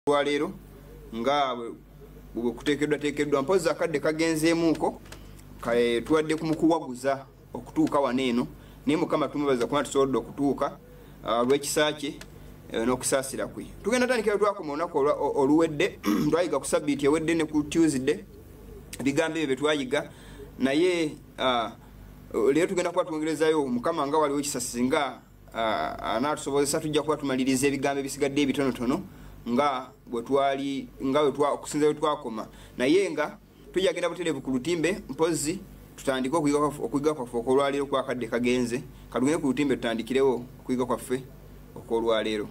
lwaleero nga bwe kuteekeddwa mpozi akadde kagenzeemuuko tuwadde ku mukuwaguza okutuuka wano eno naye Mukama tumubaza kuba tusobodde okutuuka lw'ekisa kye n'okusaasira kwe. Tugenda tandikira twakoma olunaku oluwedde twayiga ku Sabbiiti ewedde ne ku Tuesday ebigambo ebyo bye twayiga naye leero tugenda kuba twongerezayo Mukama nga waliwo ekisasi nga anaatusobozesa tujja kuba tumaliriza ebigambo ebisigadde ebitonotono nga okusinza bwe twakoma naye nga tujja genda butereevu ku lutimbe mpozi tutandike okuyiga kwaffe okwolwaleero kwakadde kagenze katugende ku lutimbe tutandikirewo okuyiga kwaffe okwolwaleero.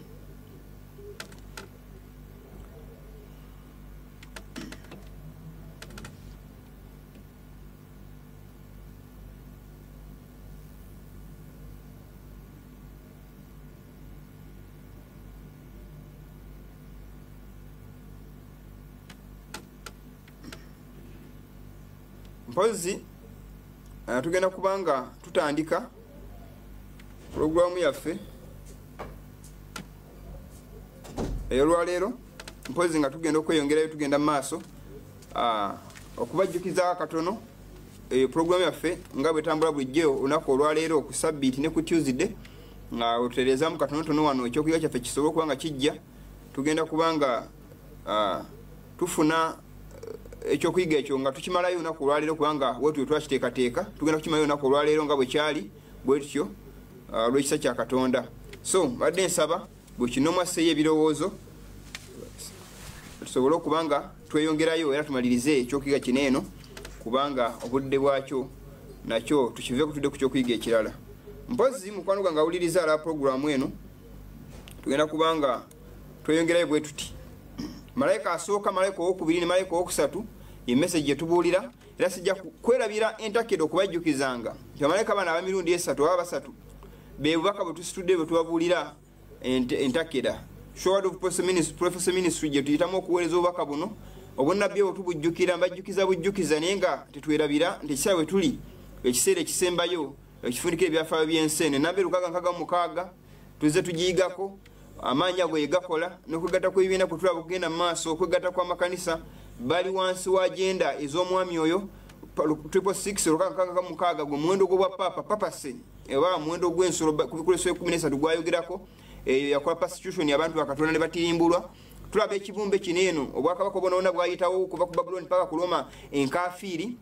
Mpozi tugenda kubanga tutandika programu yaffe ey'olwaleero mpozi nga tugenda okweyongerayo tugenda mu maaso okubajjukiza katono programu yaffe nga bwetambula bulijjo olunaku olwaleero ku Sabbiiti ne ku Tuesday nga wetutereezaamu katonotono wano ekyokuyiga kyaffe kisobole okuba nga kijja tugenda kubanga tufuna ekyokuyiga ekyo nga tukimalayo olunaku olwaleero kubanga wetu twakiteekateeka tugenda kukimalayo olunaku olwaleero nga bwe kyali bwe tutyo olw'ekisa kya Katonda. So badde nsaba bwe kino mwasseeyo ebirowoozo tusobole okubanga tweyongerayo era tumalirize ekyokuyiga kino eno kubanga obudde bwakyo nakyo tukiveeko tudde ku kyokuyiga ekirala. Mpozi mukwano gwange awuliriza ala programu eno tugenda kubanga tweyongerayo bwe tuti malayika asooka malayika owokubiri ne malayika owokusatu ye message yetubuulira era sijja kwerabira entakeda okubajjukizanga nti bamalayika bano abamirundi esatu oba basatu be bubaka bwe tusitudde bwe tubabuulira entakeda Sword of Prophecy Ministry gye tuyitamu okuweereza obubaka buno obunnabbi bwe tubujjukira mbajjukiza bujjukiza naye nga tetwerabira nti ekiseera bwe tuli ekiseera ekisembayo ekifundikira ebyafaayo by'ensi eno enamba 666 tuzze tugiyigako amaanyi ago yegakola n'okwegatta kw'ebibiina kwe tulaba okugenda mu maaso okwegatta kw'amakanisa bali wansi wa agenda ez'omwami oyo 666 gwe muwendo gwo bwa papase oba muwendo gw'ensolo kubikuleso 13 gwayogerako eyo yakola persecution y'abantu bakatonda ne batirimbulwa. Tulaba ekibumbe kino eno obwakabaka obwonna bwayitawo kuva ku Babuloni paka ku Roma enkafiiri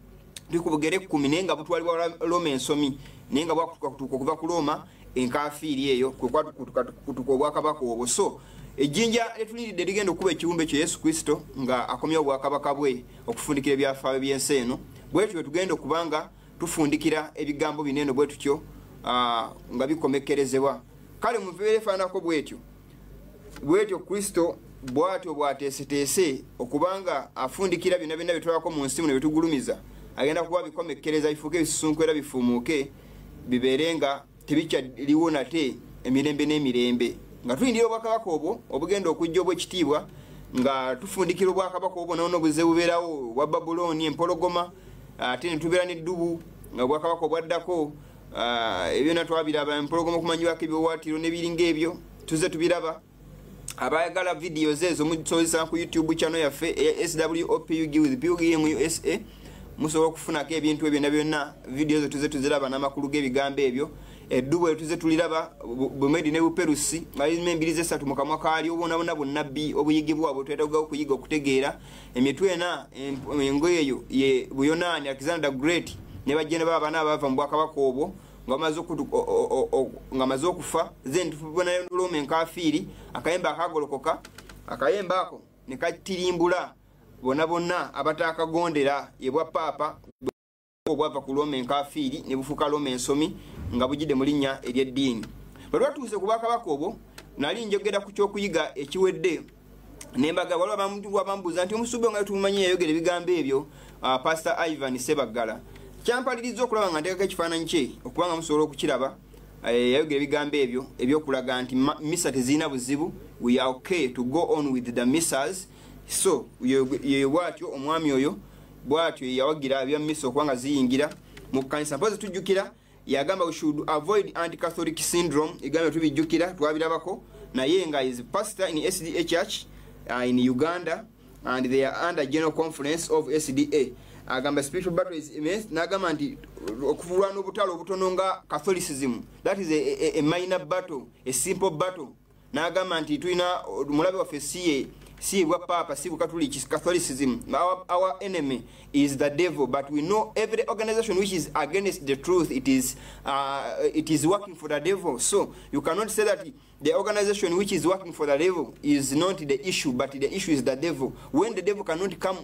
tuli ku bugere 10 naye nga butwalibwa Roma ensomi naye nga bwakutuuka okuva ku Roma enkafiiri eyo kutuka obwakabaka obwo. So ejjinja etuliridde ligenda okuba ekibumbe kyo Yesu Kristo nga akomya obwakabaka bwe okufundikira ebyafaayo by'ensi eno bwetyo tugenda okubanga tufundikira ebigambo bineno bwe tutyo nga bikomekkerezebwa. Kale mubeere efaanako bwetyo Kristo bwatyo bwateeseteese okubanga afundikira byonna byonna byetwalako mu nsi muno byetugulumiza agenda kuba bikomekkereza bifuuke ebisusunku era bifuumuuke bibeere nga tebikyaliwo nate emirembe n'emirembe nga tulindira obwakabaka obwo obugenda okujja obw'ekitiibwa nga tufundikira obwakabaka obwo n'obuze bubeerawo obwa Babuloni empologoma ate ne tubeera n'eddubu nga obwakabaka obwaddako ebyonna twabiraba empologoma okumanyibwako ebyowaatiro n'ebiringa ebyo tuzze tubiraba. Abayagala videos ezo musobozesa ku YouTube channel yaffe SWOPUG with PUGM USA musobola okufunako ebintu ebyo byonna videos tuzze tuziraba n'amakulu g'ebigambo ebyo eddubu tuzze tuliraba Bumedi ne Buperusi ngalimu embirize 3 mu kamwa kaali obonabona bunnabbi obuyigibwa bwe twetaaga okuyiga okutegeera emitwe ena engoye eyo ye Buyonaani Alexander Great ne bajjene baabana abava mu bwakabaka obwo nga maze okufa then tubona Roma enkafiiri akayemba akagolokoka akayemba ako ne katirimbula bonna abatakagondera yebwa papa obwava ku Roma enkafiiri ne bufuuka Roma ensomi nga bujidde mu linnya ery'eddiini. Bwe twatuuse ku bwakabaka obwo nali njogera ku kyokuyiga ekiwedde nembaga waliwo abambuuza nti omusumba nga tumumanyi yayogera ebigambo ebyo Pastor Ivan Sebaggala kyampaliriza okulaba nga nteekako ekifaananyi kye okubanga musobola okukiraba yayogera ebigambo ebyo ebyokulaga nti misa tezirina buzibu we are okay to go on with the missas. So ye bwatyo omwami oyo bwatyo yawagira ebya misa okubanga ziyingira mu kanisa. Mpozi tujjukira yagamba we should avoid anti-Catholic syndrome egambe tubijjukira twabirabako naye nga is pastor in SDA church in Uganda, and they are under General Conference of SDA. Agamba spiritual battle is immense. Nagamba nti okuvulwa n'obutalo obutono nga Catholicism, that is a minor battle, a simple battle. Nagamba nti tulina mulabe waffe si bwa papa si Catholic Catholicism. Our enemy is the devil, but we know every organization which is against the truth, it is working for the devil. So you cannot say that the organization which is working for the devil is not the issue, but the issue is the devil. When the devil cannot come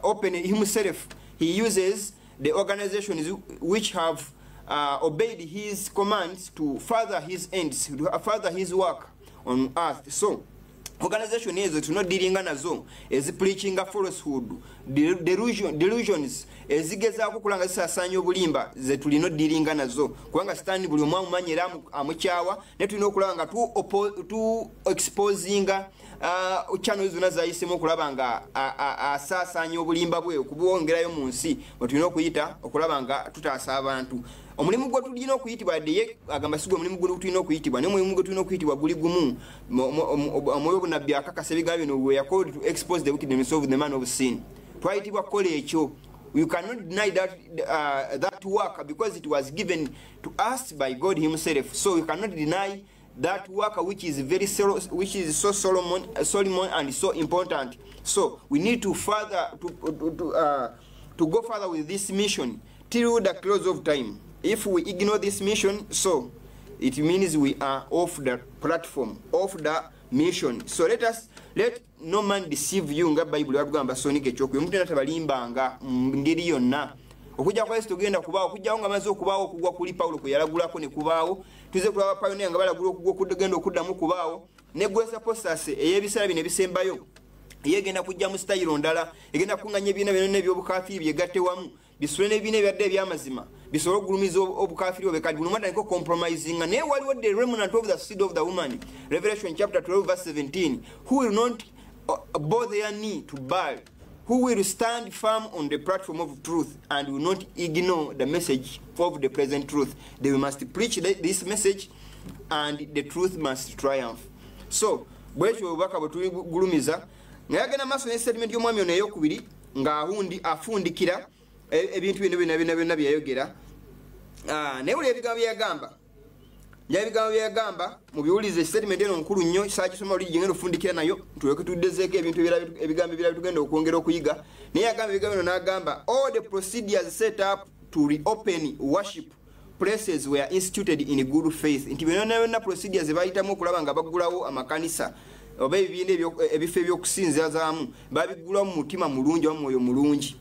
open himself, he uses the organizations which have obeyed his commands to further his ends, to further his work on earth. So organization ezo tuno dealinga nazo is preaching a falsehood, delusions ezigezaako kulanga zisasanya obulimba ze tulino dealinga nazo kubanga sitani buli omwamu manyera amukyawa ne tulina okulanga tu exposinga channel zona zayisemu okulaba nga asasanya obulimba bwe okubwongerayo mu nsi bwe tulina okuyita okulaba nga tutaasa abantu. Omulimu gwe tulina okuyitibwa deye agamba sigo omulimu gwe tulina okuyitibwa ne omulimu gwe tulina okuyitibwa guli gumu omwoyo bunabbi akakasa ebigambo bino we are called to expose the wickedness of the man of sin. Twayitibwa kukola ekyo. You cannot deny that work because it was given to us by God himself. So you cannot deny that work which is so solemn and so important. So we need to further to go further with this mission till the close of time. If we ignore this mission, so it means we are off the platform, off the mission. So let no man deceive you nga Bible yagamba sonike chokwe mtu natabalimbanga ngeri yonna okujja kwa Yesu tugenda kubaawo okujjawo nga maze okubaawo okugwa kuli Paulo kwe yalagulako ne kubaawo tuze kulaba pioneer nga balagula okugwa okugenda okuddamu kubaawo ne gwesa postase eyebisala bino ebisembayo yegenda kujja mu style ndala egenda kunganya ebina bino n'ebyobukafiri byegatte wamu bisule n'ebina ebyadde ebyamazima bisolo gulumiza obukafiri obekali buli mwanda niko compromising ne waliwo the remnant of the seed of the woman. Revelation chapter 12 verse 17, who will not bow their knee to Baal, who will stand firm on the platform of truth and will not ignore the message of the present truth. They must preach this message and the truth must triumph. So bwekyo obubaka bwe tuli gulumiza ngayagenda maaso ne statement y'omwami ono ey'okubiri nga afundikira ebintu bino byayogera naye buli ebigambo byagamba mubiwulize statement eno nkulu nnyo saakisoma oli gye ngenda ofundikira nayo tuleke tuddezeeko ebintu ebigambo ebirala tugenda okwongera okuyiga naye yagamba ebigambo bino n'agamba all the procedures set up to reopen worship places were instituted in good faith. Nti byonna procedures bayitamu okulaba nga baggulawo amakanisa oba ebibiina ebifo ebyokusinzazaamu babigula mu mutima mulungi oba mwoyo mulungi,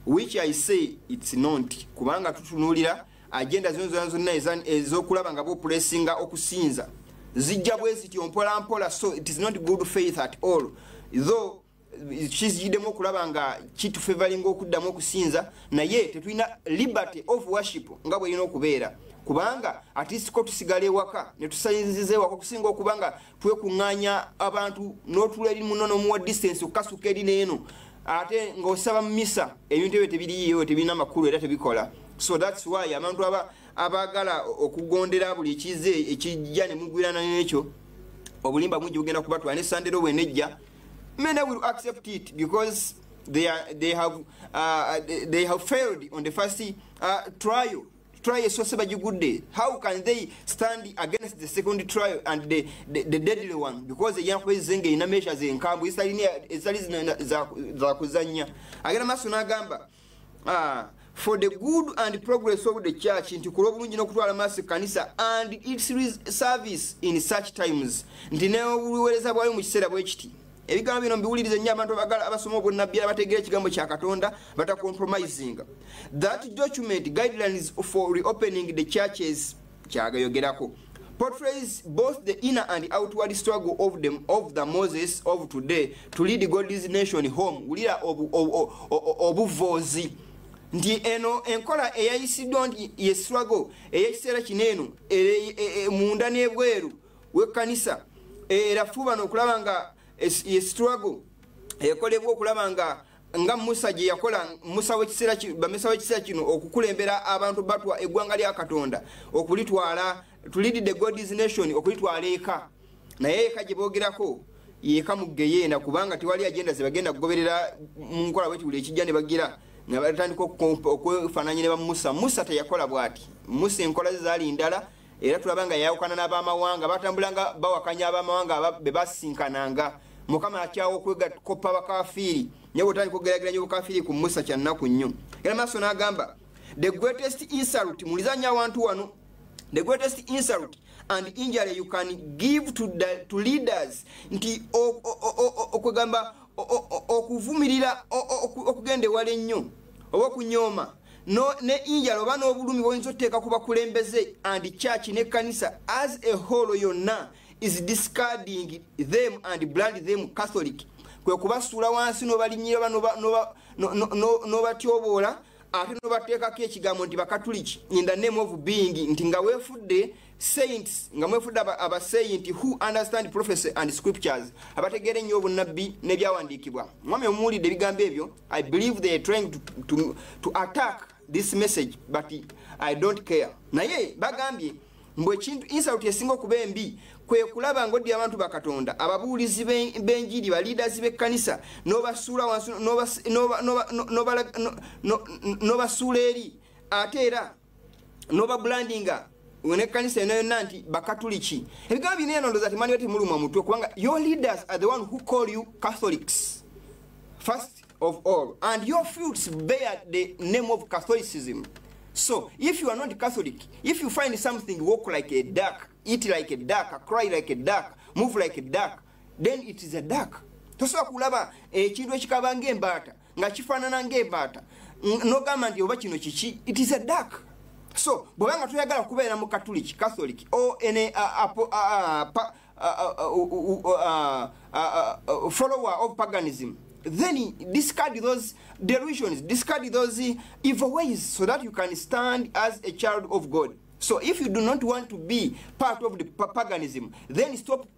which I say it's not, kubanga tutunulira agenda zonna ezokulaba nga bopulesinga okusinza zijja bwe ziti mpola mpola. So it is not good faith at all, though kiziddemu okulaba nga kitufavoringa okuddamu okusinza naye tetulina liberty of worship nga bwe irina okubeera, kubanga atisiko tusigala ewaka ne tusayiziza ewaka okusinga okubanga twekuŋŋaanya abantu n'otula eri muno n'omuwa distance okukasuka eri n'eno ate ng'osaba mu misa ebintu ebyo tebiriyo tebirina makulu era tebikola. So that's why abantu abaagala okugondera buli ekize ekijja ne mugwirana n'ekyo obulimba bungi bugenda kubatwala ne sandero bwenejja. Many will accept it because they have failed on the first trial. Trial so good day. How can they stand against the second trial and the deadly one? Because the young boys zenge ina measures in kambu isali za kuzanya. Agera masuna gamba for the good and progress of the church into kulobulungi n'okutwala maaso kanisa and its service in such times. Ntineo buweereza bwayo mu kiseera bwe kiti. Ebigambo bino mbiwulirize nnyo abantu abasoma obunnabbi abategeera ekigambo kya Katonda bata compromising. That document guidelines for reopening the churches kyagayogerako portrays both the inner and outward struggle of the Moses of today to lead God's nation home. Ulira obuvozi nti eno enkola eyayisiddwa nti ye struggle eyekiseera kineno munda n'ebweru w'ekkanisa erafuba n'okulaba nga ye struggle ekolebwa okulaba nga Musa gye yakola Musa w'ekiseera kino okukulembera abantu batwa eggwanga lya Katonda okulitwala to lead the God's nation okulitwala eka naye kaje bogerako yeka mugeyena kubanga tiwali agenda zibagenda kugoberera munkola wetu buli ekijja ne bagira nga batandika okwefaananya ne bamusa musa teyakola bwati musa enkola ze zaali ndala era tulabanga yayawukana n'abamawanga batambulanga bawakanya abamawanga be basinkananga mukama akyawo okwega koppa bakafiiri naye bwotandika okugerageranya obukafiiri ku musa kyannaku nnyo era maaso n'agamba the greatest insult mulizanya awantu wano the greatest insult and injury you can give to leaders nti okugamba okuvumirira okugenda ewala ennyo oba okunyoma ne injury oba n'obulumi bwoyinza oteeka ku bakulembeze and church ne kanisa as a whole yonna is discarding them and brand them Catholic kwe kubasuula wansi n'obalinyira n'obatyoboola ate n'obateekako ekigambo nti bakatuliki in the name of being nti nga weefudde saints nga mwefudde abasaint who understand prophecy and scriptures abategeera ennyo obunnabbi n'ebyawandiikibwa mwami omuwulidde ebigambo ebyo I believe they are trying to attack this message but I don't care naye bagambye mbwe ekintu insult esinga okuba embi kwe kulaba ng'oddi abantu bakatonda ababuulizi b'enjiri ba leaders b'ekkanisa n'obasuula wansi n'obasuula eri ate era n'obabrandinga nekkanisa eno yonna nti bakatuliki ebigambo bino eno ndowooza timaniyo temuluma mutwe kubanga your leaders are the one who call you Catholics first of all and your fruits bear the name of Catholicism. So if you are not Catholic, if you find something walk like a duck, eat like a duck, cry like a duck, move like a duck, then it is a duck. Tosobola kulaba ekintu ekikaba ng'embaata nga kifaanana ng'embaata n'ogamba nti oba kino kiki, it is a duck. So bw'obanga toyagala kubeera mu Catholic or any follower of paganism, then discard those delusions, discard those evil ways so that you can stand as a child of God. So if you do not want to be part of the paganism, then stop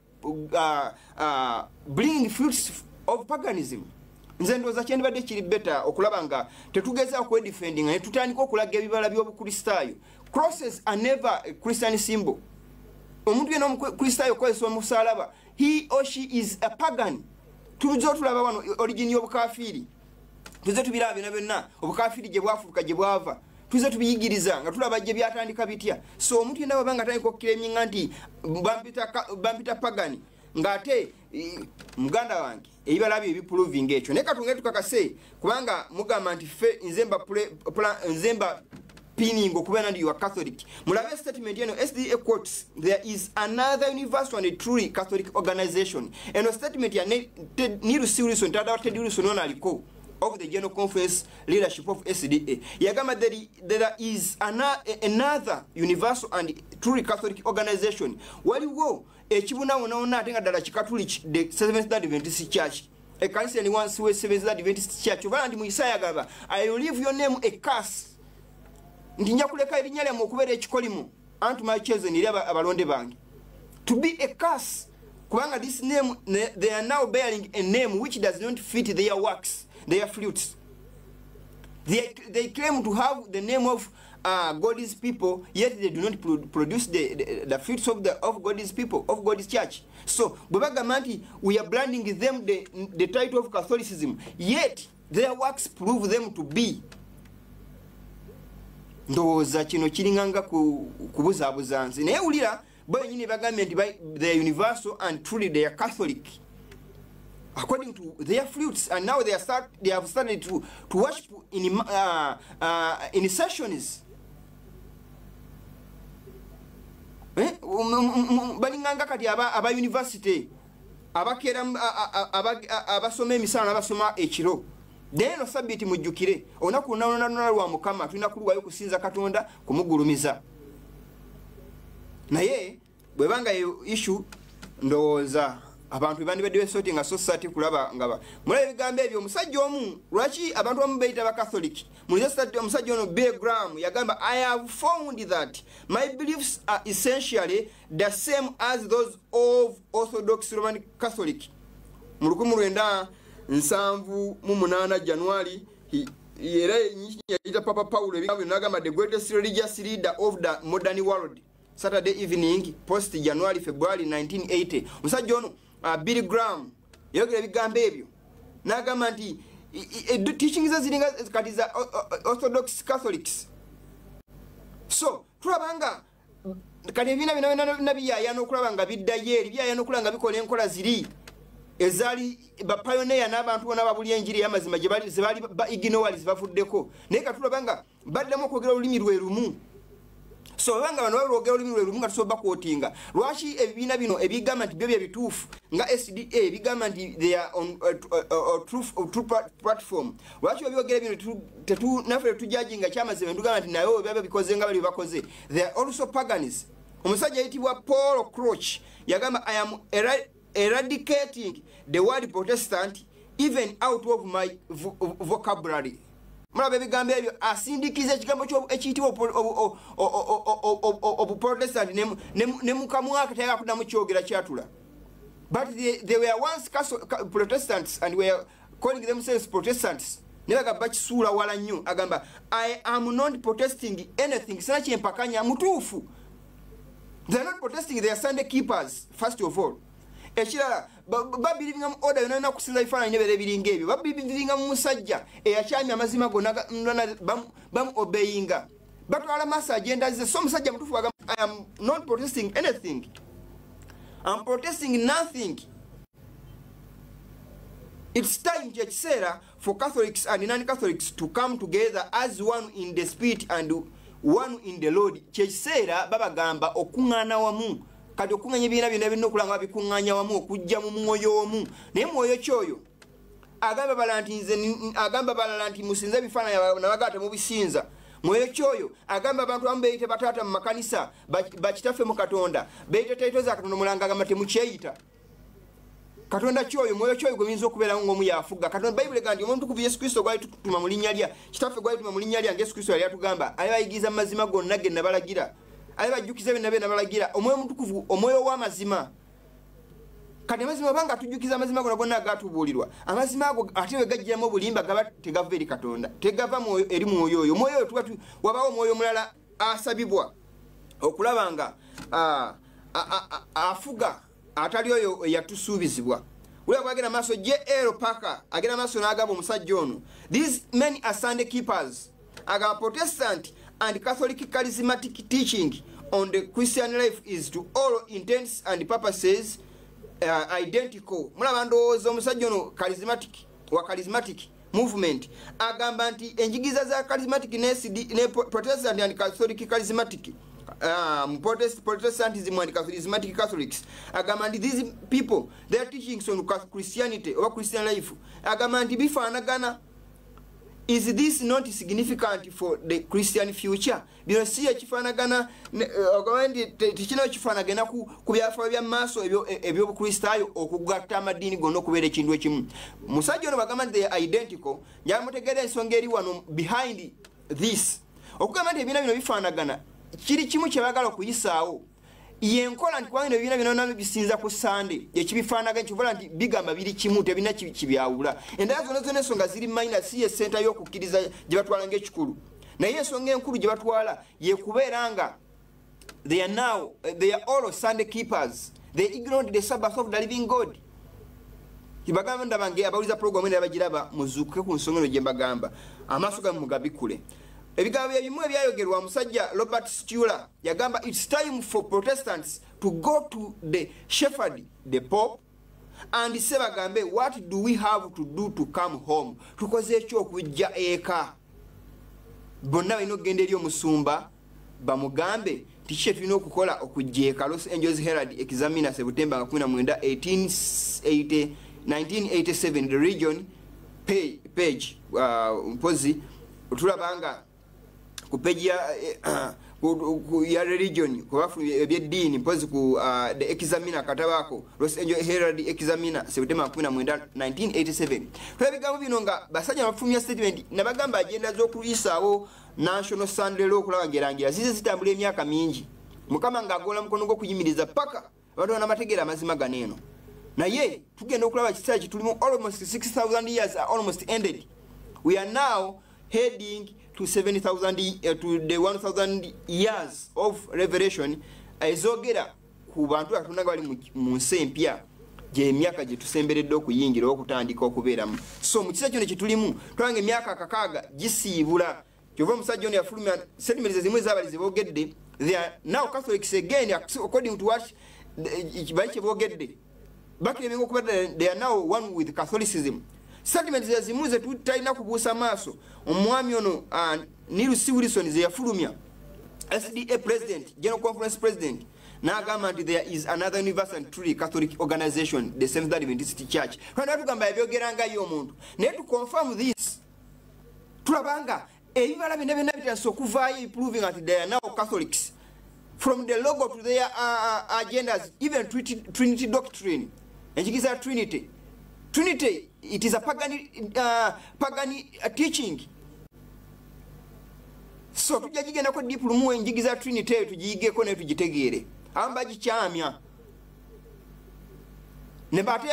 bringing fruits of paganism. Nze ndowooza kyandibadde kiri better okulaba nga tetugezaako kwedefending ne tutandika okulaga ebibala by'obukristaayo. Crosses are never a Christian symbol. Omuntu yenna omukristaayo okozesa omusalaba, he or she is a pagan. Tuzo tulaba wano origin y'obukafiiri. Tuzo tubiraba byonna byonna obukafiiri gye bwafuuka gye bwava. Tuzo tubiyigiriza nga tulaba gye byatandika bitya. So omuntu yenna bwabanga atandika okukiremyinga nti bampita pagani ng'ate muganda wange ebibala bye ebiproving ekyo naye katunge tukakase kubanga mugamba nti ffe nzemba pinning okubeera nti you are Catholic. Mulabe statement yeno SDA quotes there is another universal and truly Catholic organization. Eno statement ya Neil Silson tada Ted Wilson ono aliko of the General Conference leadership of SDA. Yagamba there is another universal and truly Catholic organization. Waliwo ekibuna wona ate nga ddala kikatuliki the Seventh-day Adventist Church. A kanisa ni wansi we Seventh-day Adventist Church. Obala ndi mu Isaya agamba I will leave your name a curse. Ndi nja kuleka erinnya lyammwe okubeera ekikolimu anti my chosen eri abalonde bange. To be a curse. Kubanga this name they are now bearing a name which does not fit their works, their fruits. They claim to have the name of God's people, yet they do not produce the fruits of God's people, of God's church. So, Bobagamanti, we are branding them the title of Catholicism, yet their works prove them to be. Ndowooza kino kiringanga kubuzaabuza naye wulira bo nyine bagambye nti they are universal and truly they are Catholic according to their fruits, and now they have started to worship in sessions. Balinganga kati aba university abakera abasoma emisana n'abasoma ekiro. Deno sabiti mujjukire onaku nalona lwa mukama tulina kulwayo kusinza Katonda kumugulumiza. Naye bwebanga issue ndowooza abantu bandi badde sorting a society kulaba ngaba mulabe bigambo ebyo omusajja omu lwaki abantu bamu bayita ba Catholic mulizasitati omusajja ono Bill Graham yagamba I have found that my beliefs are essentially the same as those of Orthodox Roman Catholic. Mu 1978 January era yita Papa Paul ebigambo nagamba the greatest religious leader of the modern world Saturday evening post January February 1980 musajja ono Billy Graham yogera ebigambo ebyo n'agamba nti teachings ziringa kati za Orthodox Catholics. So tulabanga kati ebina binabiyaaya n'okulaba nga biddayo eri byaaya n'okulaba nga bikola enkola ziri ezali bapioneer n'abantu bona babuli enjiri y'amazima gye bali ignorance bavuddeko naye katulabanga baddamu okwogera olulimi lwe lumu. So banga bano balogera olulimi lwe lumu nga tusoba kwotinga lwaki ebibiina bino ebigamba nti byo bye bituufu nga SDA ebigamba nti they are on true platform lwaki babyogera bino naffe tujajinga kyamazima ndugamba nti nayo byaba bikoze nga bali bakoze. They are also pagans. Omusajja ayitibwa Paul Crouch yagamba I am eradicating the word Protestant even out of my vocabulary. Mulabe bigambo ebyo asindikiza ekigambo ekiyitibwa Protestant ne mukamwaka tayagala kuddamu kyogera kyatula. But they were once Protestants and were calling themselves Protestants. Nebaga bakisuula wala nnyo agamba I am not protesting anything sina kyempakanya mutuufu. They are not protesting, they are Sunday keepers first of all. Ekirala babirivinga mu order yona na kusinza bifaananyi nebere biringa ebyo babirivinga mu musajja eyakyamya amazima gonna bam obeyinga batwala masa agenda ze so musajja mutufu agamba I am not protesting anything, I'm protesting nothing. It's time Chesera for Catholics and non-Catholics to come together as one in the spirit and one in the Lord. Chesera babagamba okungana wamu kati okunganya ebina byonna birina okulanga babikunganya wamu okujja mu mwoyo omu naye mwoyo kyoyo agamba balala nti musinza ebifaananyi nabagata mubisinza. Mwoyo kyoyo agamba abantu abamu beeyite bataata mu makanisa bakitaffe mu Katonda beeyite taito za Katonda mulanga agamba temukyeyita Katonda kyoyo mwoyo kyoyo gwe muyinza okubeeramu ng'omu yafuga Katonda Bayibuli egamba nti omuntu kuva Yesu Kristo gwali tutuma mu linnya lya kitaffe gwali tutuma mu linnya lyange Yesu Kristo yali atugamba ali bayigiriza mu mazima gonna ge nabalagira ali bajjukiza bye nabalagira omwoyo mutukuvu omwoyo w'amazima. Kati amazima banga tujjukiza amazima gonna agatubuulirwa amazima ago ate we gajjiramu obulimba gaba tegava eri Katonda tegava eri mwoyo oyo. Omwoyo oyo tuba wabaawo omwoyo omulala asabibwa okulaba nga afuga atali oyo yatusuubizibwa. Ula bagenda maaso J.L. Parker agenda maaso n'agamba omusajja ono these men are Sunday keepers. Agamba Protestant and Catholic charismatic teaching on the Christian life is to all intents and purposes identical. Mulaba ndowooza omusajja ono charismatic movement agamba nti enjigiza za charismatic ne Protestant and Catholic charismatic Protestantism and charismatic Catholics agamba nti these people their teachings on Christianity or Christian life agamba nti bifaanagana. Is this not significant for the Christian future? Bino si ekifaanagana ogandi tikino ekifaanagana ku byafa bya maaso ebyobukristaayo okugatta amadiini gonna okubeera ekintu ekimu. Musajja ono bagamba nti they are identical njamutegeera ensonga eri wano behind this okugamba nti ebiina bino bifaanagana kiri kimu kye bagala okuyisaawo yenkola nti kubanga ebiina bino bisinza ku Sunday ekibifaanagana kivuga nti bigamba biri kimu tebina kibyawula. Endala zonna zonna ensonga ziri minor si esenta y'okukkiriza gye batwala ng'ekikulu naye ensonga enkulu gye batwala ye kubeera nga they are all Sunday keepers. They ignored the Sabbath of the living God. Kibagamba ndabange abawuliza program ene abagiraba muzuuke ku nsonga eno gye mbagamba amaaso gammwe mugabikule. Ebigambo ebimu ebyayogerwa musajja Robert Stuller yagamba it's time for Protestants to go to the shepherd the Pope and say bagambe what do we have to do to come home. Tukoze ekyo okujja eka bonna balina okugenda eri omusumba bamugambe tikye tulina okukola okujja eka. Los Angeles Herald Examiner September 1987 the region page mpozi tulabanga ku page ya religion kubafu ebyeddiini mpozi ku the Examiner katabako Los Angeles Herald Examiner September 1987 twebigambo bino nga basajja bafumya statement nabagamba agenda z'okuyisaawo National Sunday Law okulaba ngerangira zize zitambula emyaka mingi mukama ng'agola mukono gw'okuyimiriza paka abantu banamategeera amazima ganeeno naye tugenda okulaba kiseera kitulimu almost 6,000 years are almost ended. We are now heading to 7,000 to the 1,000 years of revelation ezogera ku bantu atunanga bali mu nsi empya gy'emyaka gye tusemberedde okuyingira okutandika okubeeramu. So mu kisa kyonna kye tulimu twanga emyaka kakaaga gisiibula kyova omusajja ono yafulumya statements ezimu ez'abalizi boogedde they are now Catholics again according to what bali kye boogedde bakiremenga okuba they are now one with Catholicism. Statements ezimu ze tutalina kubuusa maaso omwami ono Neil C. Wilson ze yafulumya SDA president, General Conference president, n'agamba nti there is another universal and truly Catholic organization, the Seventh-day Adventist Church. Kwana tugamba ebyogeranga yo omuntu naye to confirm this tulabanga ebibala byonna byonna bitandise okuvaayo proving that they are now Catholics from the logo to their agendas, even Trinity doctrine. Enjigiriza Trinity, it is a pagan teaching. So tujagigenda ko deep lumu enjigiriza Trinity tujigeko ne tugitegeere amba gikyamya ne bate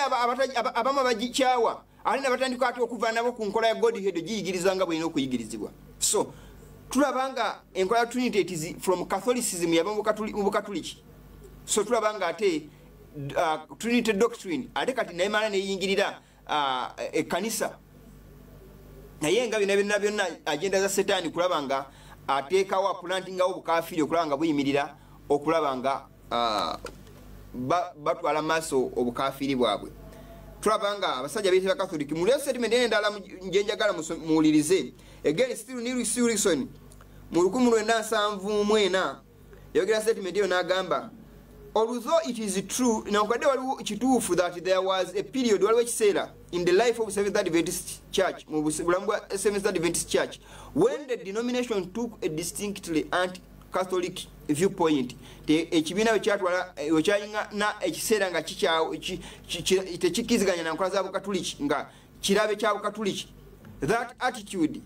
abama bagikyawa ali ne batandika ati okuva nabo ku nkola ya Godhead giyigirizanga bwino okuyigirizibwa. So tulabanga enkola ya Trinity it is from Catholicism yaba mu Catholic. So tulabanga ate Trinity doctrine ate kati naye mala ne yingirira ekanisa naye nga bina byonna agenda za Setaani kulabanga ateekawo plantingawo obukafiri okulabanga buyimirira okulabanga batwala maaso obukafiri bwabwe. Tulabanga abasajja b'ekya Catholic mu statement endala njenjagala muwulirize again still Neil C. Wilson mu 1974 yogera statement eyo n'agamba although it is true nakadde waliwo kituufu that there was a period waliwo ekiseera in the life of Seventh-day Adventist Church mu bulamu bwa Seventh-day Adventist Church when the denomination took a distinctly anti-Catholic viewpoint. Ekibiina ekyatwala ekyayinga na ekiseera nga tekikiziganya na nkola za Bukatuliki nga kirabe kya Bukatuliki. That attitude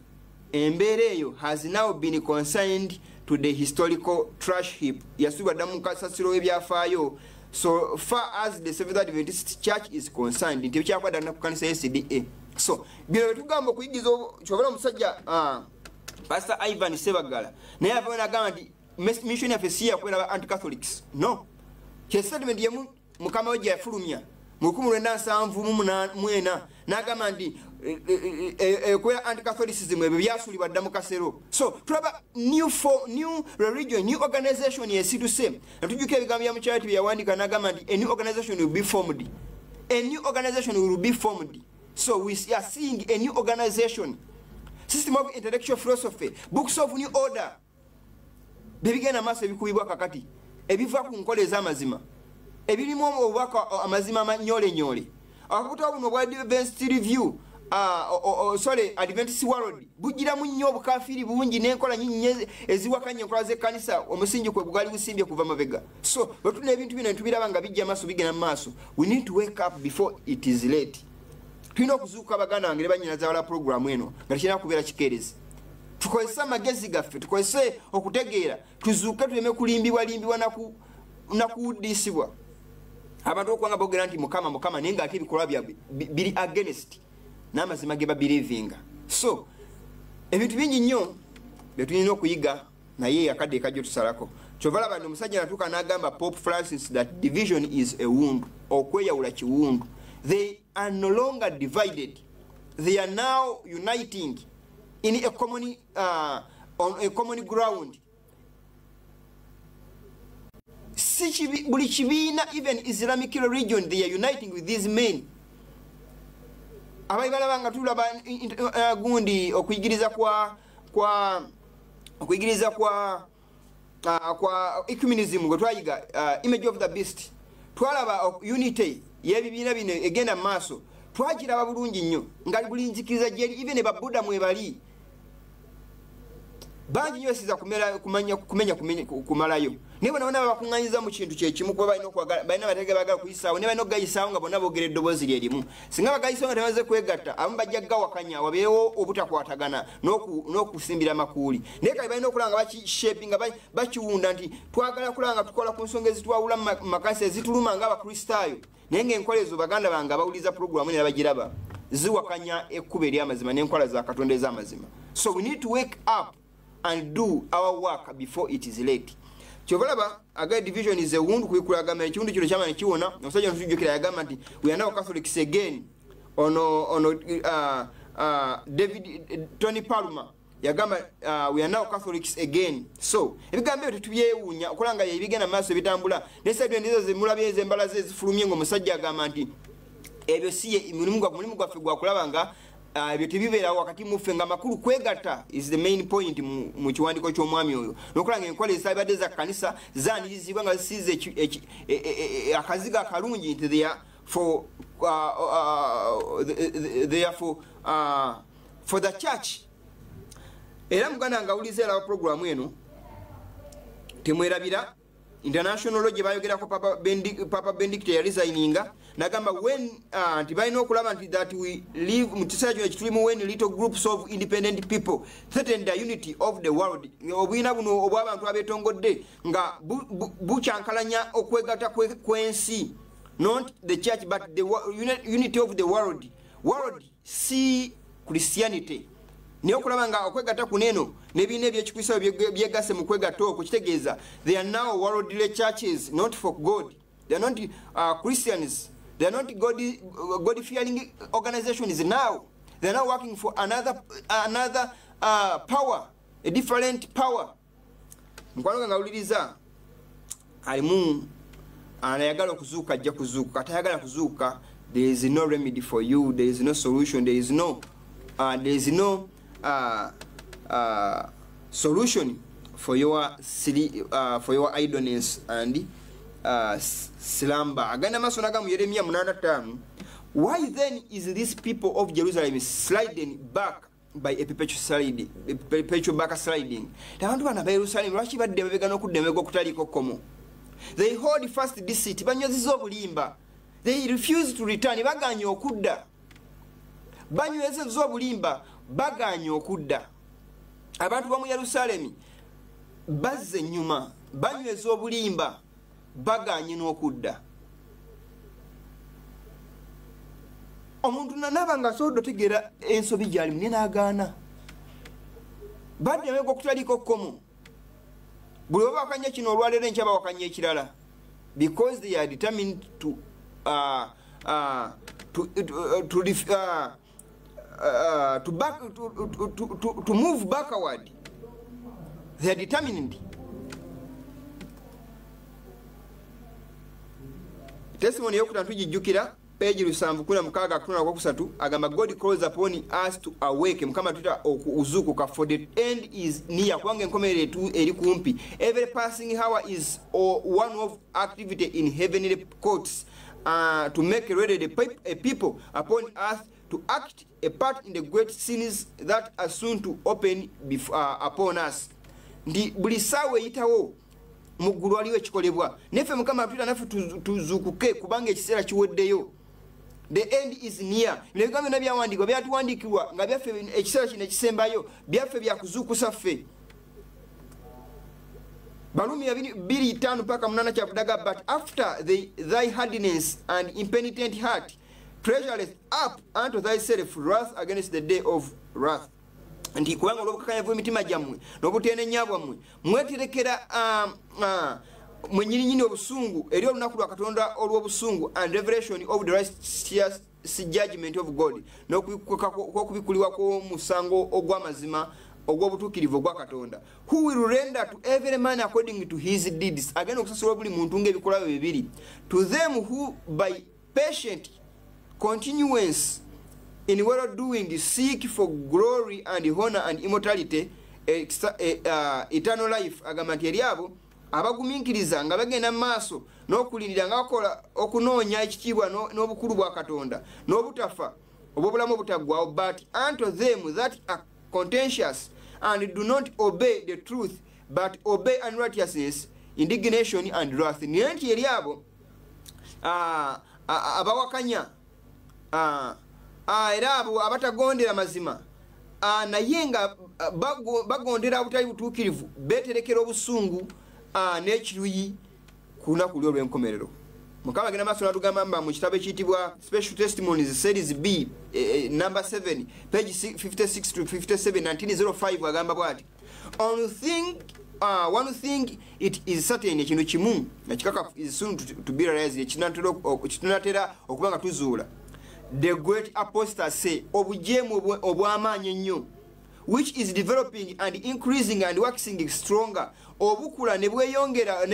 embeera eyo has now been consigned to the historical trash heap. Yasubwa damu kasasiro ebyafaayo so far as the Seventh-day Adventist Church is concerned. Nti ekyakwada na kukanisa SDA. So bino tugamba okuyigiza kyobala omusajja Pastor Ivan Sebagala naye avana agamba nti mission yafe si yakwera anti-Catholics. No. Kye statement yemu mukama we yafulumya mu 1974 n'agamba nti kwera anti-Catholicism ebyo byasulibwa dda mu kasero. So tulaba new religion, new organization yesituse natujuka ebigambo bya mukyati byawandika n'agamba nti a new organization will be formed. A new organization will be formed. So we are seeing a new organization, system of intellectual philosophy, books of new order. Bibigenda maaso ebikubibwa kakati ebiva ku nkola ez'amazima ebirimu obubaka amazima amanyole akabuto buno bwa Adventist Review Adventist World bugiramu nnyo obukafiri bungi n'enkola nyinyi eziwakanya enkola z'ekkanisa omusingi kwe bugali busimbye kuva mabega. So bwetuna ebintu bino ntubiraba nga bijja maaso bigenda maaso. We need to wake up before it is late. Tulina okuzuuka abaganda bange ne bannyinaza wala programu eno nga tekirina kubeera kikeerezi. Tukozesa amagezi gaffe tukozese okutegeera tuzuuke tuleme kulimbibwa nakuwuddisibwa abantu okwanga boogera nti mukama naye nga ate ebikolwa byabwe biri against n'amazima ge babirievinga. So ebintu bingi nnyo bye tulina okuyiga naye akadde ekajjo tusalako kyovala bano omusajja natuuka n'agamba Pope Francis that division is a wound. Okweyawula kiwundu. They are no longer divided, they are now uniting in a common on a common ground. Buli kibiina, even Islamic religion, they are uniting with these men. Abayi balabanga tulaba gundi okuyigiriza kwa ecumenism gwe twayiga image of the beast. Twalaba unity yebibiina bino egenda maaso twagiraba bulungi nnyo nga buli nzikiriza gyeri even babuda mwebali bangi nnyo siza kumalayo naye bona bakuŋŋanyiza mu kintu kyekimu kuba balina bategeke bagala kuyisaawo ne balina okugayisaawo nga bonna boogera eddoboozi lyerimu. Singa bagayisaawo nga temaze kwegatta abamu bajja gawakanya wabeewo obutakwatagana n'okusimbira makuuli. Naye kale balina okulanga bakishepinga bakiwunda nti twagala kulanga tukola ku nsonga ezitwawula mu makanisa ezituluma ng'abakristaayo naye ng'enkola ezo baganda bange abawuliza puroguramu ne bagiraba ziwakanya ekkuba ery'amazima n'enkola za Katonda ez'amazima. So we need to wake up and do our work before it is late. Chovalaba aga division is a wound kuikulaga ekiwundu kino kyama kiwona omusajja ntujjukira yagamba nti we are now Catholics again ono David Tony Palmer yagamba we are now Catholics again. So ebigambo ebyo tubyewuunya okulanga ebigenda maaso bitambula nesabye ndizo zimulabye ezembala zifulumye ng'omusajja agamba nti ebyo siye mulimu gwaffe gwakulaba nga ebyo tebibeera wakati muffe nga makulu kwegatta is the main point mu kiwandiiko ky'omwami oyo n'okulanga enkola ezibadde za kanisa zaanirizibwa nga zisiize akaziga akalungi nti they are for the church. Era muganda nga ulize la programu eno temwerabira international lodge bayogerako Papa Benedict ya resigninga nagamba when antibalina okulaba nti that we live mu kiseera kino ekitulimu when little groups of independent people threaten the unity of the world. Obwina buno obw'abantu abeetongodde nga bukyankalanya okwegatta kwensi, not the church but the unity of the world. World si Christianity. Niyo kulaba nga okwegatta kuneno nebine ebyekikwiso byegase mu kwegatta okwo kitegeeza they are now worldly churches, not for God. They are not Christians. They are not God-fearing organizations now. They are now working for another power, a different power. Mkwanoga nga uliriza alimu anayagala kuzuka ajja kuzuka, atayagala kuzuka there is no remedy for you, there is no solution, there is no solution for your idleness and slumber. Agana masonaga mu Yeremia 8:5. Why then is this people of Jerusalem sliding back by a perpetual backsliding? Abantu bana ba Jerusalem lwaki badde babegana okudemega okutaliko komo? They hold fast deceit, banywezeza obulimba. They refuse to return, baganya okudda. Banywezeza obulimba, baganya okudda. Abantu ba mu Yerusalem bazze nyuma, banyweza obulimba, baganye n'okudda. Omuntu nanaba nga sodo tegera ensobi gyali munene agaana. Badde mego okutaliko komo. Buli bakanya kino olwalero enkyaba wakanya ekirala. Because they are determined to move backward. They are determined. Testimony yokutantu jijukira page 7:6 agamba God calls upon us to awake. Mukama tuta okuzukuka for the end is near. Kwange nkomerere tu eri kumpi. Every passing hour is one of activity in heavenly courts to make ready a people upon earth to act a part in the great sins that are soon to open upon us. Ndi buli sawe yitawo mugulu aliwe kikolebwa. Nefe Mukama tuta nafe tuzukuke kubanga ekiseera kiweddeyo. The end is near. Bigambo nabyawandiikibwa byatuwandiikibwa nga byaffe ekiseera kino ekisembayo byaffe byakuzuukusa ffe. Balumi 2:5 paka 8 kyabudaga, but after thy hardness and impenitent heart treasureth up unto thyself wrath against the day of wrath. Nti kubanga olw'obukakanyavu emitima gyammwe n'obuteenenya bwammwe mweterekera mwenyininyini obusungu eri olunaku lwa Katonda olw'obusungu and revelation of the righteous judgment of God, n'okubikulibwa kw'omusango ogw'amazima ogw'obutuukirivu ogwa Katonda. Who will render to every man according to his deeds. Agenda okusasula buli muntu ng'ebikolwa bye bibiri. To them who by patient continuance in well doing seek for glory and honor and immortality, eternal life. Agamba nti eri abo abagumiikiriza nga bagenda maaso n'okulirira nga bakola okunoonya ekitiibwa n'obukulu bwa Katonda n'obutafa obw'obulamu obutaggwaawo. But unto them that are contentious and do not obey the truth but obey unrighteousness, indignation and wrath. Niye nti eri abo abawakanya era abo abatagondera mazima naye nga bagondera obutali butuukirivu beeterekera obusungu n'ekiruyi ku lunaku lwe olw'enkomerero. Mukama agenda maaso n'atugamba mu kitabo ekiyitibwa Special Testimonies Series B number 7 page 56 to 57 1905 agamba bw'ati, one thing it is certain ekintu kimu nakikaka is soon to be realized ekinatera okuba nga tuzuula the great apostasy obujemu obw'amaanyi ennyo which is developing and increasing and waxing stronger obukula ne bweyongera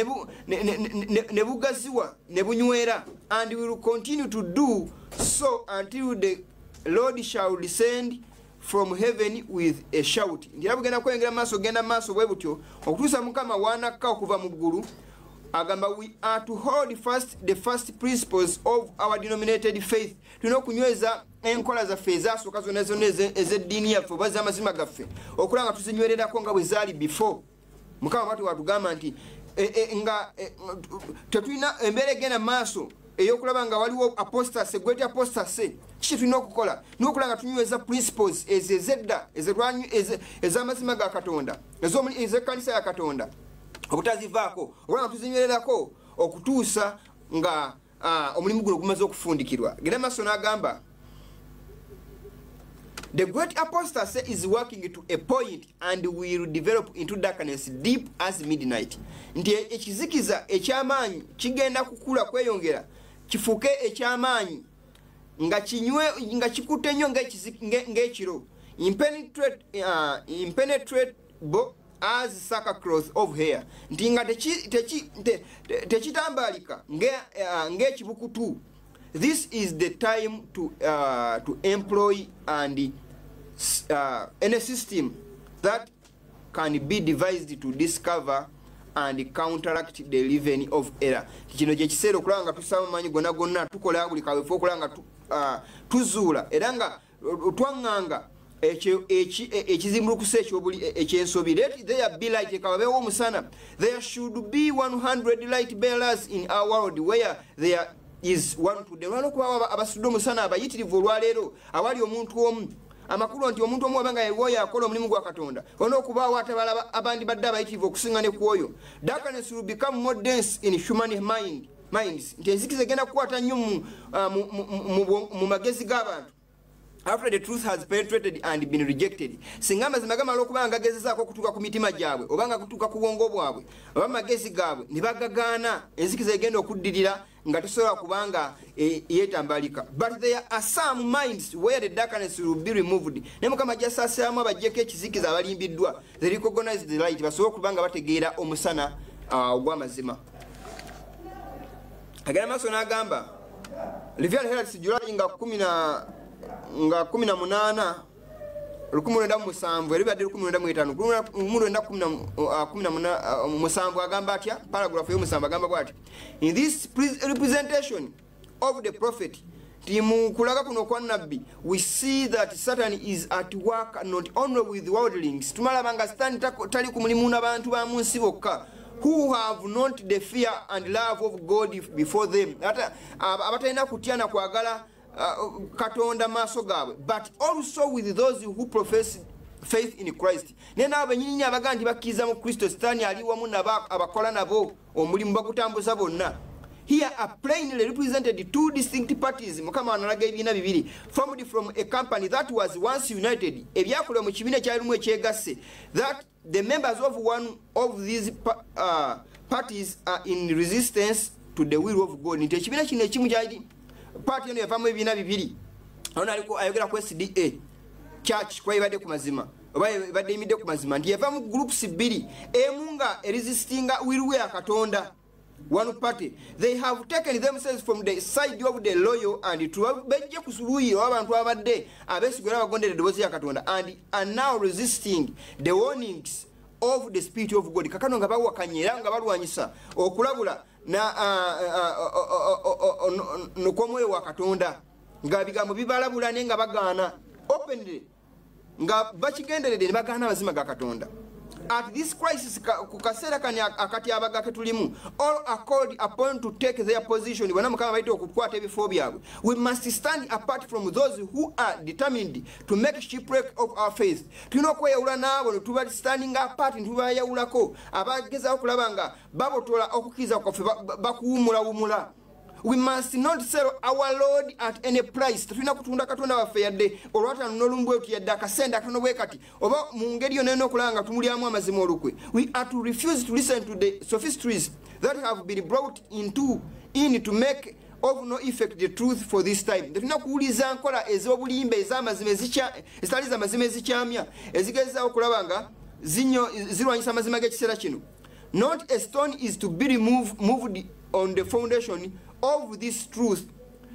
ne bugaziwa ne bunywera and will continue to do so until the Lord shall descend from heaven with a shout. Ndira bugenda kwengera maaso genda maaso bwe butyo okutuusa mukama wanakka okuva mu ggulu agamba we are to hold fast the first principles of our denominated faith. Tulina okunyweza enkola zaffe ezasooka zonna ez'eddiini yaffe oba z'amazima gaffe okulanga tuzinywererako nga bwe zaali before. Mukama mwatu watugamba nti tetulina embeera egenda maaso eyokulaba nga waliwo apostasy great apostasy. Kiki tulina okukola n'okulanga tunyweza principles ezedda ez'amazima ga Katonda ez'ekkanisa ya Katonda obutazivaako okulanga tuzinywererako okutuusa nga omulimu guno gumaze okufundikirwa. Genda maaso n'agamba the great apostasy is working to a point and will develop into darkness deep as midnight. Nti ekizikiza eky'amaanyi kigenda kukula kweyongera kifuuke eky'amaanyi nga kikutte nnyo ng'ekiro impenetrable as sackcloth of hair. Nti nga tekitambalika ng'ekibukutu. This is the time to employ and any system that can be devised to discover and counteract the leaven of error. Kino gye kiseera okulaba nga tusaba amanyi gonna tukola buli kaweefu okulaba nga tuzuula era nga twaŋŋanga ekizimbulukusa ekyensobi. Let there be light, ekawabeewo omusana. There should be 100 light bearers in our world where there is one today. Lwanokuba abasudde omusana abayitirivu olwaleero awali omuntu omu amakulu nti omuntu omu abanga yewoyo akola omulimu gwa Katonda olw'okubaawo atabala abandi badde abayitirivu okusinga ne kwoyo. Darkness will become more dense in human minds. Nti enzikiza egenda kukwata nnyo mu magezi g'abantu. After the truth has penetrated and been rejected, singa amazima gamala okuba nga gagezezaako okutuuka ku mitima gyabwe oba nga kutuuka ku bwongo bwabwe oba magezi gaabwe ne bagagaana, enzikiza egenda okuddirira nga tesobola kubanga yeetambalika. But there are some minds where the darkness will be removed. Ne Mukama gy'asaasiramu abajjeko ekizikiza abalimbiddwa, they recognize the light, basobole okuba nga bategeera omusana ogw'amazima. Agenda maaso n'agamba Reveal Herald July nga 18 1907 eribadde 1915 agamba atya paragraph y'omusanvu agamba bw'ati in this representation of the prophet timukulaga kuno kwa nabbi we see that Satan is at work not only with worldlings tumalaba nga Satan tali ku mulimu n'abantu ba mu nsi bokka who have not the fear and love of God before them abatalina kutya na kwagala Katonda maaso gaabwe, but also with those who profess faith in Christ. Nena abennyini abaga nti bakkiriza mu Kristo Sitaani ali wamu nabo abakola nabo omulimu bagutambuza bonna. Here are plainly represented two distinct parties. Mukama analaga ebibiina bibiri formed from a company that was once united. Ebyakola mu kibiina kyalimu ekyegasse that the members of one of these parties are in resistance to the will of God. Nti ekibiina kino ekimu kyali party eno yavamu ebibiina bibiri. Ono aliko ayogera ku SDA church kwa ibadde ku mazima oba ibadde emidde ku mazima nti yavamu groups bbiri emu nga resistinga will ya Katonda. One party, they have taken themselves from the side of the loyal and to bejje kusuluyi abantu abadde abesigura abagondere eddoboozi ya Katonda and are now resisting the warnings of the Spirit of God. Kakano nga bawakanye era nga balwanyisa okulabula na n'okw'omwoyo wa Katonda nga bigambo bibalabula ne nga bagaana openly nga bakigenderedde ne bagaana abazima ga Katonda. At this crisis kukaseera kani akati abaga ketulimu all are called upon to take their position. Bwana Mukama baite okukwata ebifo byabwe. We must stand apart from those who are determined to make shipwreck of our faith. Tulina okweyawula n'abo ne tuba standing apart ne tubayawulako abagezaako okulaba nga babotola okukkiriza kwaffe bakuwumulawumula. we must not sell our Lord at any price. Tulina kutunda katonda waffe yadde olwata n'olumbu etu yadde akasenda katono bwe kati oba mu ngeri yonna n'okulanga tumulyamu amazima olukwe. We are to refuse to listen to the sophistries that have been brought in to make of no effect the truth for this time. Tulina kuwuliza nkola ez'obulimba ez'amazima ezitali z'amazima ezikyamya ezigezaawo okulaba nga zirwanyisa amazima g'ekiseera kino. Not a stone is to be moved on the foundation of this truth,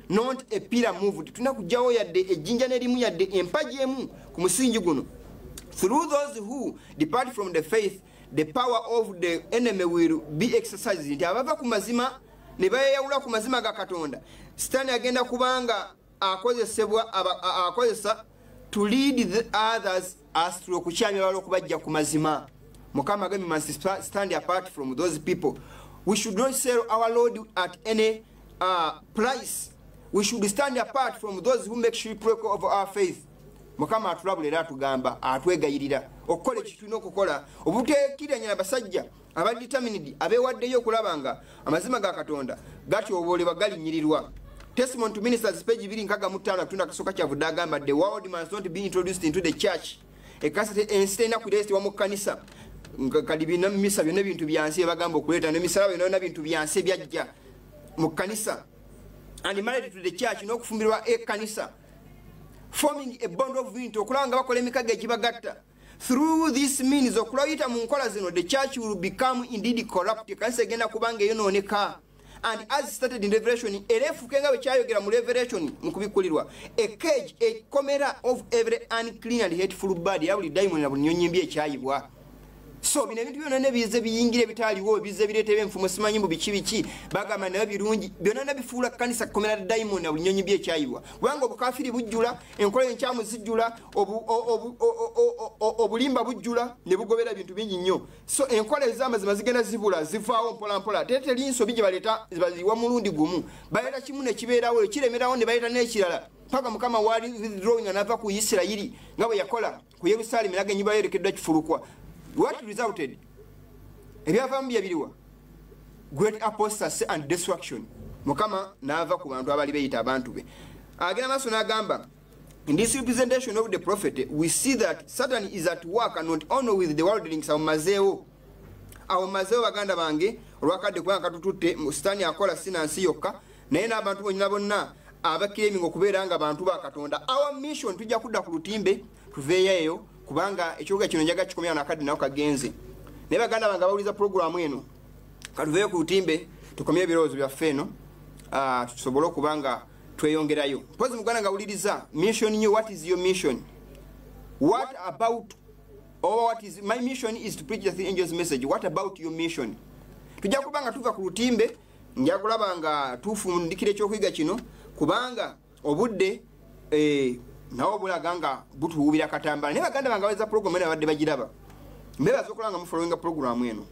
not a pillar moved. Tulina kujjawo yadde ejjinja n'erimu yadde empagi emu ku musingi guno. Through those who depart from the faith, the power of the enemy will be exercised. Nti abava ku mazima ne bayawula ku mazima ga Katonda, Sitaani agenda kubanga akozesa to lead the others astray, okukyamya abalala okubajja ku mazima. Mukama agambye, must stand apart from those people. We should not sell our Lord at any price. We should stand apart from those who make shipwreck of our faith. Mukama atulabula era atugamba atwegayirira okukola ekitulina okukola obuteekiranya abasajja abadetermined abeewaddeyo okulaba nga amazima ga Katonda gatyoboolebwa galinnyirirwa. Testimony to Ministers page 265 katonda kasooka kyavudde agamba, the world must not be introduced into the church. Ekasa ensi terina kuleetebwa mu kkanisa kali bina misa byonna bintu byansi bagamba okuleeta n'emisala byonna bintu byansi ebyajja mu kkanisa, and married to the church n'okufumbirwa ekkanisa, forming a bond of unity, okulanga bakola emikago egibagatta. Through this means okulawita mu nkola zino, the church will become indeed corrupt. Kanisa egenda kubanga eyonooneka. And as stated in Revelation, erefuke nga bwe kyayogera mu Revelation mu kubikulirwa, a cage, a komera of every unclean and hateful body, ya buli diamond na buli nnyonyi ekyayibwa. So bino ebintu byonna nebize biyingire bitaaliwo bize bireetera enfumo simanyi mu biki bagamba nayo birungi byonna nabifuula kkanisa komera diamond na buli nnyonyi ekyayibwa, kubanga obukafiri bujjula, enkola enkyamu zijjula, obulimba bujjula ne bugobera bintu bingi nnyo. So enkola ez'amazima zigenda zibula zivaawo mpola mpola, teteri nsobi gye baleeta baziwa mulundi gumu, baleeta kimu ne kibeerawo ekiremerawo ne baleeta n'ekirala paka Mukama wali withdrawing anava ku Isirayiri nga bwe yakola ku Yerusaalemi naga ennyumba yerekeddwa kifulukwa. What resulted? Ebyavaamu byabiriwa great apostasy and destruction. Mukama n'ava ku bantu abali beyita abantu be. Agenda maaso n'agamba, in this representation of the prophet, we see that Satan is at work, and not only with the worldlings. Awamazeewo baganda bange olwakadde kubanga katututte Sitaani akola sinansi yokka naye n'abantu bonna abakireming okubeera nga bantu ba Katonda. Our mission tujja kudda ku lutimbe tuveeyo eyo kubanga ekibuga kino njaga kikomera nakadde nawo kagenze. Naye baganda bange abawuliza programu eno katuveeyo ku lutimbe tukomye ebirowoozo byaffe eno tusobole okubanga tweyongerayo. Mpozi muganda nga awuliriza mission nyo, what is your mission? What about, or what is my mission is to preach the three angels message. What about your mission? Tujja kubanga tuva ku lutimbe nja kulaba nga tufundikira ekyokuyiga kino kubanga obudde nawo bulaga nga butuwubira katambala. Naye baganda bange aweza programu eno abadde bagiraba mbebaza okulanga mu following programu eno.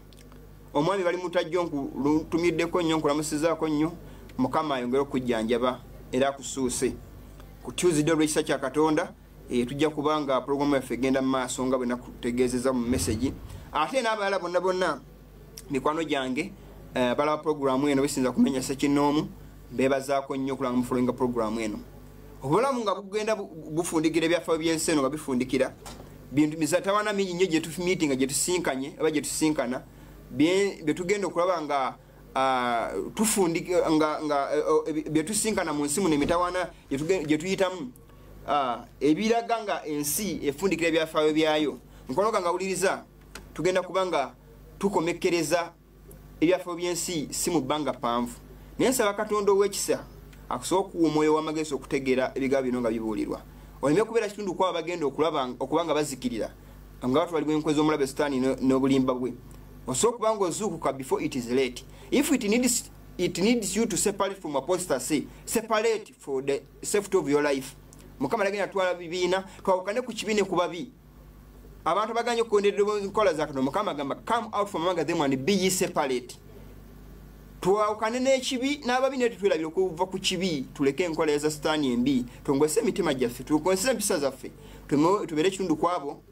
Omwami bali mutajjo nkutumiddeko nnyo nkulamusizaako nnyo. Mukama ayongere okujjanjaba era akusuuse ku Tuesday olw'ekisa kya Katonda. Tujja kubanga programu yaffe egenda mu maaso nga bwe nakutegeezeza mu message. Ate n'abalala bonna mikwano gyange balaba programu eno bisinza kumenya sekinoomu bebazaako nnyo okulanga mu following programu eno. Obulamu nga bugenda bufundikira ebyafaayo by'ensi eno nga bifundikira bintu bizatawana mingi nnyo gye meeting gye tusinkanye aba gye tusinkana bye tugenda okulaba nga tufundika nga bye tusinkana mu nsi muno emitawana gye tuyitamu ebiraga nga ensi efundikira ebyafaayo byayo. Nkologa nga wuliriza tugenda kubanga tukomekkereza ebyafaayo by'ensi si mu bbanga panvu. Naye nsaba Katonda ow'ekisa akusobola omwoyo w'amagezi okutegeera ebigambo bino nga bibuulirwa. Oleme kubeera kitundu kwabo bagenda okubanga bazikirira nga batu bali bwenkwe z'omulabe Sitaani n'obulimba bwe. Osobola okubanga ozuukuka before it is late. If it needs you to separate from apostasy, separate for the safety of your life. Mukama nagenda twala bibiina twawukane ku kibiine ku babi abantu baganye okukonderera enkola za Katonda. Mukama agamba, come out from among them and be ye separate. Twawukane n'ekibi n'ababi ne tutwelabira okuva ku kibi, tuleke enkola eza Sitaani embi, tongwese emitima gyaffe, tukonseze empisa zaffe, tubeere ekitundu kwabo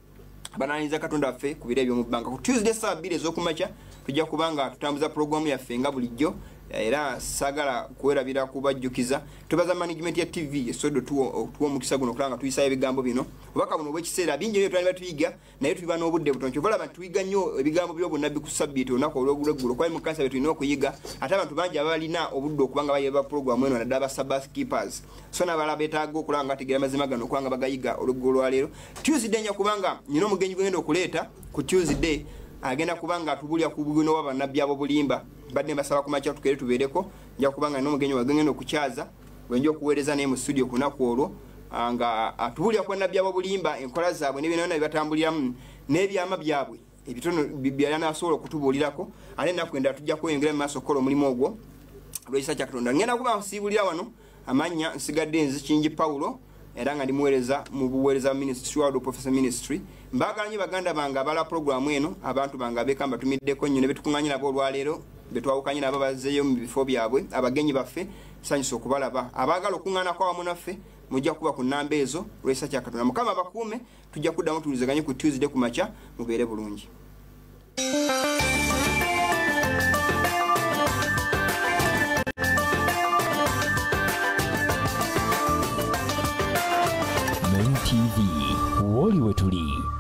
banaaniza Katonda waffe ku biro eby'omu bbanga. Ku Tuesday saa 2 ez'okumakya tujja kubanga tutambuza programu yaffe nga bulijjo era sagala kwerabira kubajjukiza tubaza management ya TV esodo tuwo mukisa guno kulanga tuyisa ebigambo bino obaka buno bwekiseera bingi byo twali batuyiga naye tubiba n'obudde butoncho vala abantu tuyiga nnyo ebigambo by'obunabbi ku sabbiiti onako olw'eggulo kwali mu kanisa betulina okuyiga ate abantu bangi abalina obudde okubanga bayeba program eno naddala ba Sabbath keepers so n'abalala beetaaga okulanga bategeera mazima gano okubanga bagayiga olw'eggulo lwaleero Tuesday nja kubanga nyina omugenyi gwenda okuleeta ku Tuesday agenda kubanga atubulya ku bugino wa bannabbi abo bulimba badde mbasaba ku makya tukere tubeereko nja kubanga n'omugenyi wagenda okukyaza wenjo okuweereza naye mu studio kunaku olwo nga atubulya ku bannabbi abo bulimba enkola zaabwe n'ebinona bibatambuliramu n'ebyama byabwe ebitono byalana asobola okutubuulirako ate ennaku endala tujja kweyongera mu maaso okukola omulimu ogwo olw'ekisa kya Katonda ngenda kuba nsiibulira wano amannya nsigadde Nzikingi Paulo era nga ndi muweereza mu buweereza ministry wa Professor Ministry mbaagala nnyo baganda bange abala programu eno abantu bange abekamba batumiddeko nnyo ne betukuŋŋaanye nabo olwaleero betwawukanye nabo bazzeeyo mu bifo byabwe abagenyi baffe sanyusa okubalaba abaagala okuŋŋaanako awamu naffe mujja kuba ku nnamba ezo olw'ekisa kya Katonda Mukama abakuume tujja kuddamu tuwulizaganye ku Tuesday ku makya mubeere bulungi. TV, woli wetuli.